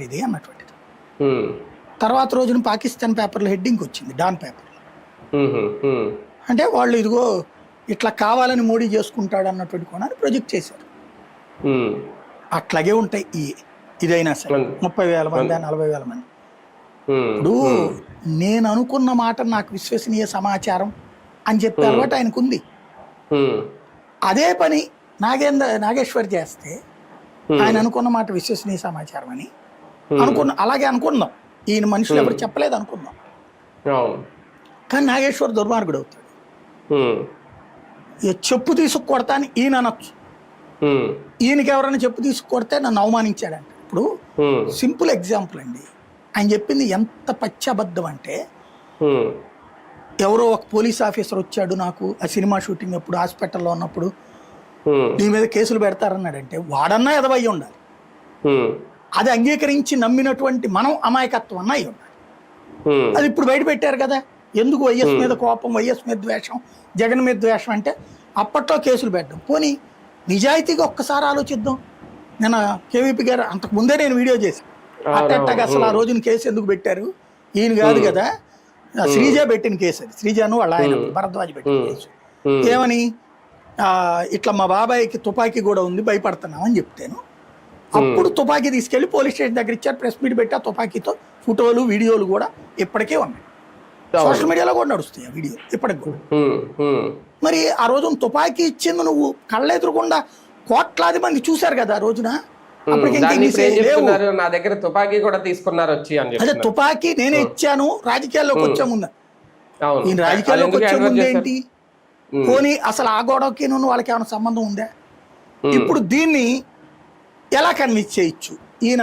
ఇది అన్నటువంటిది. తర్వాత రోజున పాకిస్తాన్ పేపర్లో హెడ్డింగ్ వచ్చింది, డాన్ పేపర్. అంటే వాళ్ళు ఇదిగో ఇట్లా కావాలని మోడీ చేసుకుంటాడు అన్నటువంటి కోణాన్ని ప్రొజెక్ట్ చేశారు. అట్లాగే ఉంటాయి ఇదైనా సరే 30,000 మంది 40,000 మంది. ఇప్పుడు నేను అనుకున్న మాట నాకు విశ్వసనీయ సమాచారం అని చెప్పే అలవాటు ఆయనకు ఉంది. అదే పని నాగేశ్వర్ చేస్తే ఆయన అనుకున్న మాట విశ్వసనీయ సమాచారం అని అలాగే అనుకుందాం. ఈయన మనుషులు ఎవరు చెప్పలేదు అనుకుందాం. కానీ నాగేశ్వర్ దుర్మార్గుడు అవుతాడు. చెప్పు తీసుకు కొడతా అని ఈయన అనొచ్చు. ఈయనకి ఎవరైనా చెప్పు తీసుకు కొడితే నన్ను అవమానించాడంట. ఇప్పుడు సింపుల్ ఎగ్జాంపుల్ అండి. ఆయన చెప్పింది ఎంత పచ్చబద్ధం అంటే, ఎవరో ఒక పోలీస్ ఆఫీసర్ వచ్చాడు నాకు ఆ సినిమా షూటింగ్ అప్పుడు హాస్పిటల్లో ఉన్నప్పుడు నీ మీద కేసులు పెడతారన్నాడంటే వాడన్నా ఎదవయ్యి ఉండాలి. అది అంగీకరించి నమ్మినటువంటి మనం అమాయకత్వం అన్న అయ్యి ఉండాలి. అది ఇప్పుడు బయట పెట్టారు కదా. ఎందుకు వైఎస్ మీద కోపం, వైఎస్ మీద ద్వేషం, జగన్ మీద ద్వేషం అంటే అప్పట్లో కేసులు పెట్టడం. పోనీ నిజాయితీగా ఒక్కసారి ఆలోచిద్దాం. నేను కేవీపీ గారు అంతకు ముందే నేను వీడియో చేశాను. అట్టగా అసలు ఆ రోజున కేసు ఎందుకు పెట్టారు, ఈయన కాదు కదా శ్రీజ పెట్టిన కేసు. అది శ్రీజను వాళ్ళ ఆయన భరద్వాజ్ పెట్టిన కేసు. ఏమని ఇట్లా మా బాబాయ్కి తుపాకీ కూడా ఉంది భయపడుతున్నామని చెప్తాను. అప్పుడు తుపాకీ తీసుకెళ్లి పోలీస్ స్టేషన్ దగ్గర ఇచ్చారు. ప్రెస్ మీట్ పెట్టి ఆ తుపాకీతో ఫోటోలు వీడియోలు కూడా ఇప్పటికే ఉన్నాయి. సోషల్ మీడియాలో కూడా నడుస్తాయి ఆ వీడియో ఇప్పటికి కూడా. మరి ఆ రోజున తుపాకీ ఇచ్చింది నువ్వు కళ్ళెదురకుండా కోట్లాది మంది చూశారు కదా ఆ రోజున. నా దగ్గర తుపాకీ కూడా తీసుకున్నారు వచ్చి అని. అదే తుపాకీ నేనే ఇచ్చాను రాజకీయాల్లోకి వచ్చే ముందు. ఈయన రాజకీయాల్లోకి వచ్చే ముందు ఏంటి పోనీ అసలు ఆ గొడవకి వాళ్ళకి ఏమైనా సంబంధం ఉందా? ఇప్పుడు దీన్ని ఎలా కన్విన్స్ చేయొచ్చు? ఈయన